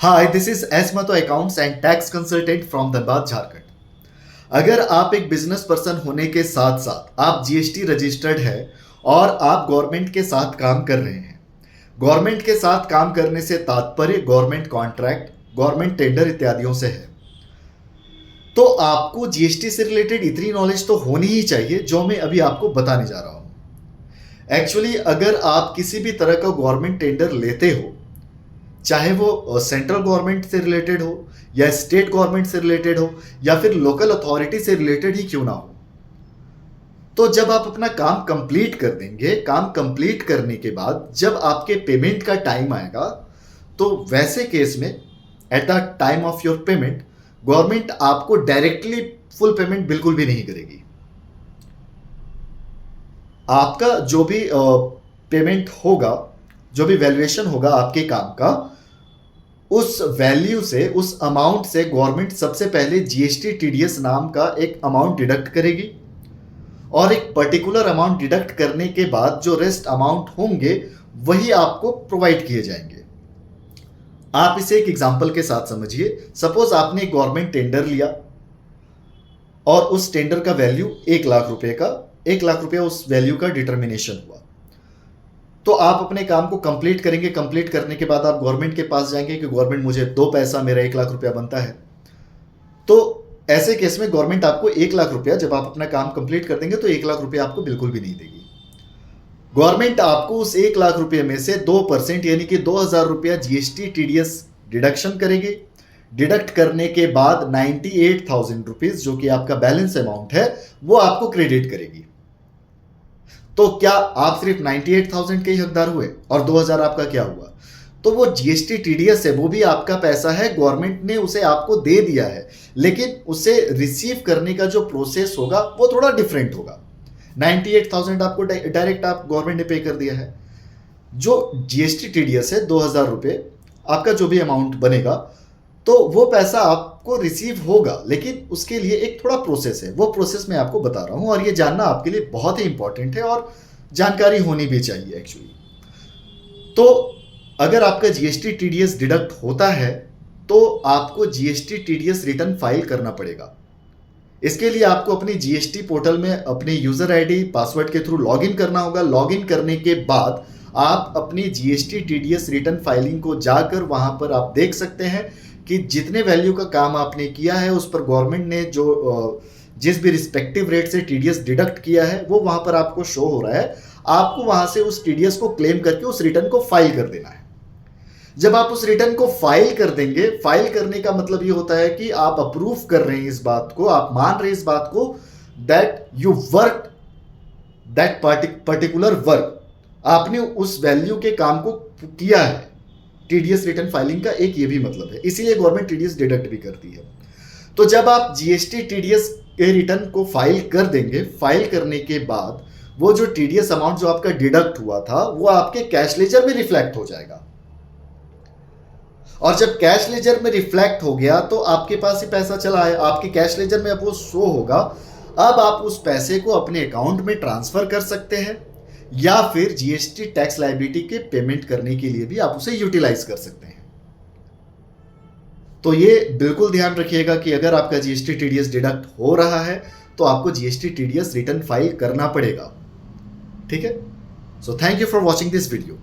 Hi, this is एसमतो accounts and tax consultant from Dhanbad, Jharkhand. अगर आप एक बिजनेस पर्सन होने के साथ साथ आप जीएसटी रजिस्टर्ड है और आप गवर्नमेंट के साथ काम कर रहे हैं, गवर्नमेंट के साथ काम करने से तात्पर्य गवर्नमेंट कॉन्ट्रैक्ट, गवर्नमेंट टेंडर इत्यादियों से है, तो आपको जीएसटी से रिलेटेड इतनी नॉलेज तो होनी ही चाहिए जो मैं अभी आपको बताने जा रहा हूं। एक्चुअली अगर आप किसी भी तरह का गवर्नमेंट टेंडर लेते हो, चाहे वो सेंट्रल गवर्नमेंट से रिलेटेड हो या स्टेट गवर्नमेंट से रिलेटेड हो या फिर लोकल अथॉरिटी से रिलेटेड ही क्यों ना हो, तो जब आप अपना काम कंप्लीट कर देंगे, काम कंप्लीट करने के बाद जब आपके पेमेंट का टाइम आएगा, तो वैसे केस में at the time of your payment government आपको डायरेक्टली फुल पेमेंट बिल्कुल भी नहीं करेगी। आपका जो भी पेमेंट होगा, जो भी वैल्यूएशन होगा आपके काम का, उस वैल्यू से, उस अमाउंट से गवर्नमेंट सबसे पहले जीएसटी टीडीएस नाम का एक अमाउंट डिडक्ट करेगी और एक पर्टिकुलर अमाउंट डिडक्ट करने के बाद जो रेस्ट अमाउंट होंगे वही आपको प्रोवाइड किए जाएंगे। आप इसे एक एग्जांपल के साथ समझिए। सपोज आपने गवर्नमेंट टेंडर लिया और उस टेंडर का वैल्यू 1,00,000 रुपए का, 1,00,000 रुपया उस वैल्यू का डिटर्मिनेशन हुआ, तो आप अपने काम को कंप्लीट करेंगे। कंप्लीट करने के बाद आप गवर्नमेंट के पास जाएंगे कि गवर्नमेंट मुझे 2 पैसा, मेरा 1,00,000 रुपया बनता है। तो ऐसे केस में गवर्नमेंट आपको 1,00,000 रुपया, जब आप अपना काम कंप्लीट कर देंगे तो 1,00,000 रुपया आपको बिल्कुल भी नहीं देगी। गवर्नमेंट आपको उस 1,00,000 रुपये में से 2% यानी कि 2,000 रुपया जीएसटी टीडीएस डिडक्शन करेगी। डिडक्ट करने के बाद 98,000 रुपीज, जो कि आपका बैलेंस अमाउंट है, वो आपको क्रेडिट करेगी। तो क्या आप सिर्फ 98,000 के ही हकदार हुए और 2,000 आपका क्या हुआ? तो वो जीएसटी टीडीएस है, वो भी आपका पैसा है, गवर्नमेंट ने उसे आपको दे दिया है, लेकिन उसे रिसीव करने का जो प्रोसेस होगा वो थोड़ा डिफरेंट होगा। 98,000 आपको डायरेक्ट आप गवर्नमेंट ने पे कर दिया है। जो जीएसटी टीडीएस है 2,000 रुपये, आपका जो भी अमाउंट बनेगा, तो वो पैसा आपको रिसीव होगा, लेकिन उसके लिए एक थोड़ा प्रोसेस है। वो प्रोसेस मैं आपको बता रहा हूं और ये जानना आपके लिए बहुत ही इंपॉर्टेंट है और जानकारी होनी भी चाहिए एक्चुअली। तो अगर आपका जीएसटी टीडीएस डिडक्ट होता है तो आपको जीएसटी टीडीएस रिटर्न फाइल करना पड़ेगा। इसके लिए आपको अपनी जीएसटी पोर्टल में अपने यूजर आईडी, पासवर्ड के थ्रू लॉगिन करना होगा। लॉगिन करने के बाद आप अपनी जीएसटी टीडीएस रिटर्न फाइलिंग को जाकर वहां पर आप देख सकते हैं कि जितने वैल्यू का काम आपने किया है उस पर गवर्नमेंट ने जो जिस भी रिस्पेक्टिव रेट से टीडीएस डिडक्ट किया है वो वहां पर आपको शो हो रहा है। आपको वहां से उस टीडीएस को क्लेम करके उस रिटर्न को फाइल कर देना है। जब आप उस रिटर्न को फाइल कर देंगे, फाइल करने का मतलब ये होता है कि आप अप्रूव कर रहे हैं इस बात को, आप मान रहे हैं इस बात को that you work that particular work, आपने उस वैल्यू के काम को किया है। टीडीएस रिटर्न फाइलिंग का एक ये भी मतलब है, इसीलिए गवर्नमेंट टीडीएस डिडक्ट भी करती है। तो जब आप जीएसटी टीडीएस के रिटर्न को फाइल कर देंगे, फाइल करने के बाद वो जो टीडीएस अमाउंट जो आपका डिडक्ट हुआ था वो आपके कैश लेजर में रिफ्लेक्ट हो जाएगा। और जब कैश लेजर में रिफ्लेक्ट हो गया तो आपके पास ही पैसा चला है, आपके कैश लेजर में अब वो शो होगा। अब आप उस पैसे को अपने अकाउंट में ट्रांसफर कर सकते हैं या फिर जीएसटी टैक्स लायबिलिटी के पेमेंट करने के लिए भी आप उसे यूटिलाइज कर सकते हैं। तो ये बिल्कुल ध्यान रखिएगा कि अगर आपका जीएसटी टीडीएस डिडक्ट हो रहा है तो आपको जीएसटी टीडीएस रिटर्न फाइल करना पड़ेगा। ठीक है? So thank you for watching this video.